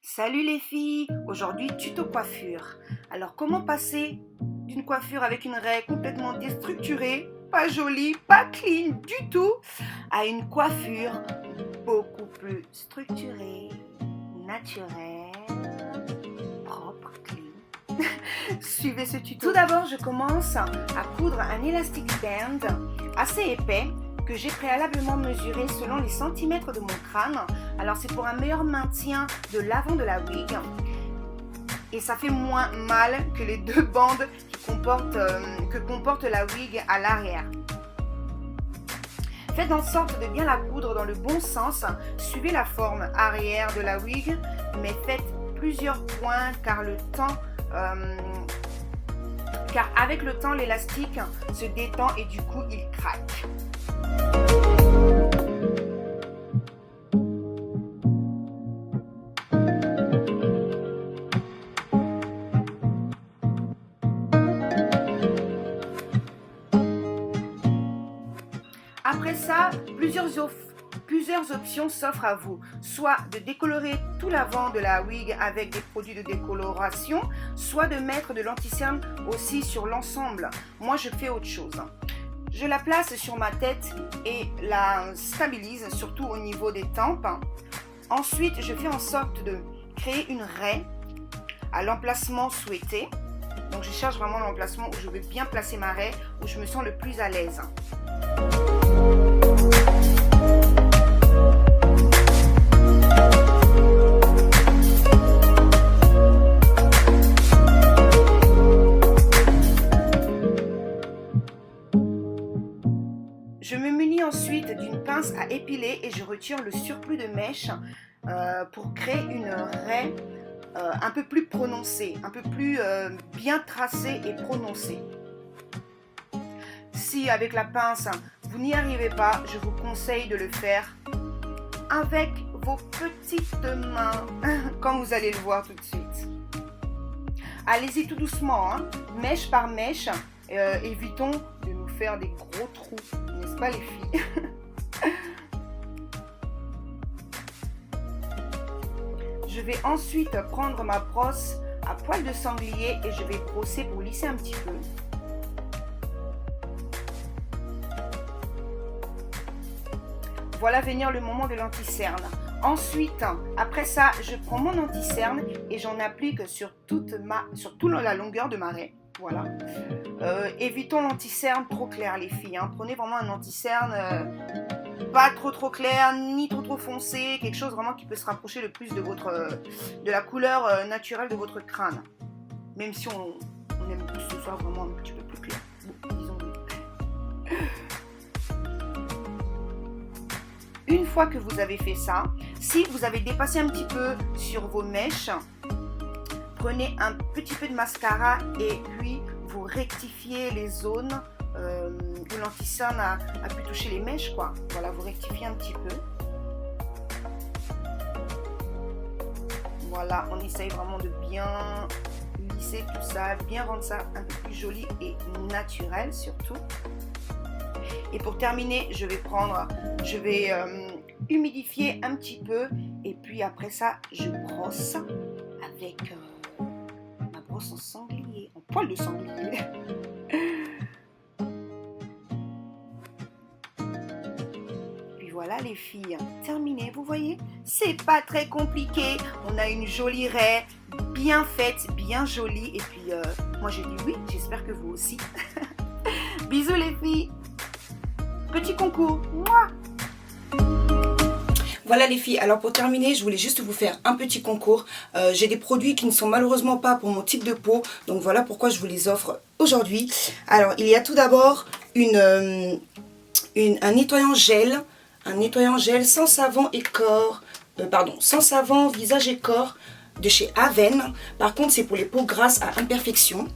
Salut les filles, aujourd'hui tuto coiffure. Alors comment passer d'une coiffure avec une raie complètement déstructurée, pas jolie, pas clean du tout, à une coiffure beaucoup plus structurée, naturelle, propre, clean. Suivez ce tuto. Tout d'abord, je commence à coudre un elastic band assez épais que j'ai préalablement mesuré selon les centimètres de mon crâne. Alors c'est pour un meilleur maintien de l'avant de la wig et ça fait moins mal que les deux bandes que comporte la wig à l'arrière. Faites en sorte de bien la coudre dans le bon sens. Suivez la forme arrière de la wig, mais faites plusieurs points car avec le temps l'élastique se détend et du coup il craque. Après ça, plusieurs options s'offrent à vous, soit de décolorer tout l'avant de la wig avec des produits de décoloration, soit de mettre de l'anti-cerne aussi sur l'ensemble. Moi, je fais autre chose. Je la place sur ma tête et la stabilise, surtout au niveau des tempes. Ensuite, je fais en sorte de créer une raie à l'emplacement souhaité. Donc, je cherche vraiment l'emplacement où je vais bien placer ma raie, où je me sens le plus à l'aise. Je me munis ensuite d'une pince à épiler et je retire le surplus de mèche pour créer une raie un peu plus prononcée, un peu plus bien tracée et prononcée. Si avec la pince vous n'y arrivez pas, je vous conseille de le faire avec vos petites mains, comme vous allez le voir tout de suite. Allez-y tout doucement, hein, mèche par mèche, évitons de nous faire des gros trous, n'est-ce pas les filles? Je vais ensuite prendre ma brosse à poil de sanglier et je vais brosser pour lisser un petit peu. Voilà venir le moment de l'anti-cerne. Ensuite, après ça, je prends mon anti-cerne et j'en applique sur toute la longueur de ma raie. Voilà. Évitons l'anti-cerne trop clair, les filles. Hein. Prenez vraiment un anti-cerne pas trop clair, ni trop foncé. Quelque chose vraiment qui peut se rapprocher le plus de la couleur naturelle de votre crâne. Même si on aime que ce soit vraiment un petit peu plus clair. Bon, disons. Une fois que vous avez fait ça, si vous avez dépassé un petit peu sur vos mèches, prenez un petit peu de mascara et puis vous rectifiez les zones où l'anti-cerne a pu toucher les mèches, quoi. Voilà, vous rectifiez un petit peu. Voilà, on essaye vraiment de bien lisser tout ça, bien rendre ça un peu plus joli et naturel surtout. Et pour terminer, je vais humidifier un petit peu et puis après ça, je brosse avec ma brosse en sanglier, en poil de sanglier. Puis voilà les filles, terminé. Vous voyez, c'est pas très compliqué. On a une jolie raie, bien faite, bien jolie. Et puis moi je dis oui, j'espère que vous aussi. Bisous les filles. Petit concours. Mouah. Voilà les filles, alors pour terminer, je voulais juste vous faire un petit concours. J'ai des produits qui ne sont malheureusement pas pour mon type de peau, donc voilà pourquoi je vous les offre aujourd'hui. Alors il y a tout d'abord un nettoyant gel sans savon et corps, sans savon, visage et corps de chez Aven. Par contre c'est pour les peaux grasses à imperfection.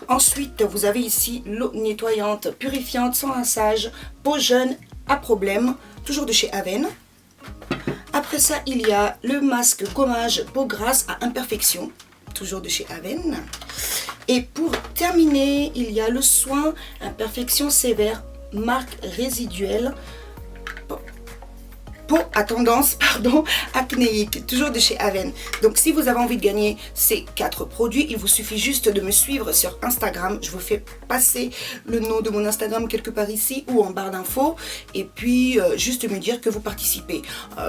Ensuite, vous avez ici l'eau nettoyante, purifiante, sans rinçage, peau jeune à problème, toujours de chez Aven. Après ça, il y a le masque gommage peau grasse à imperfection, toujours de chez Aven. Et pour terminer, il y a le soin imperfection sévère, marque résiduelle. peau à tendance, pardon, acnéique, toujours de chez Aven. Donc si vous avez envie de gagner ces 4 produits, il vous suffit juste de me suivre sur Instagram. Je vous fais passer le nom de mon Instagram quelque part ici ou en barre d'infos, et puis juste me dire que vous participez.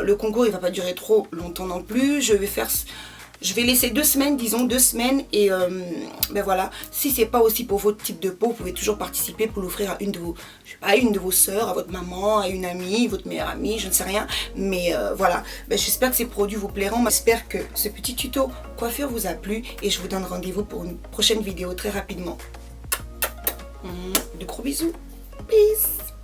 Le concours il va pas durer trop longtemps non plus, je vais laisser 2 semaines, disons 2 semaines, et ben voilà, si c'est pas aussi pour votre type de peau, vous pouvez toujours participer pour l'offrir à une de vos, je sais pas, à une de vos sœurs, à votre maman, à une amie, votre meilleure amie, je ne sais rien, mais voilà, ben, j'espère que ces produits vous plairont, j'espère que ce petit tuto coiffure vous a plu, et je vous donne rendez-vous pour une prochaine vidéo très rapidement. De gros bisous, peace.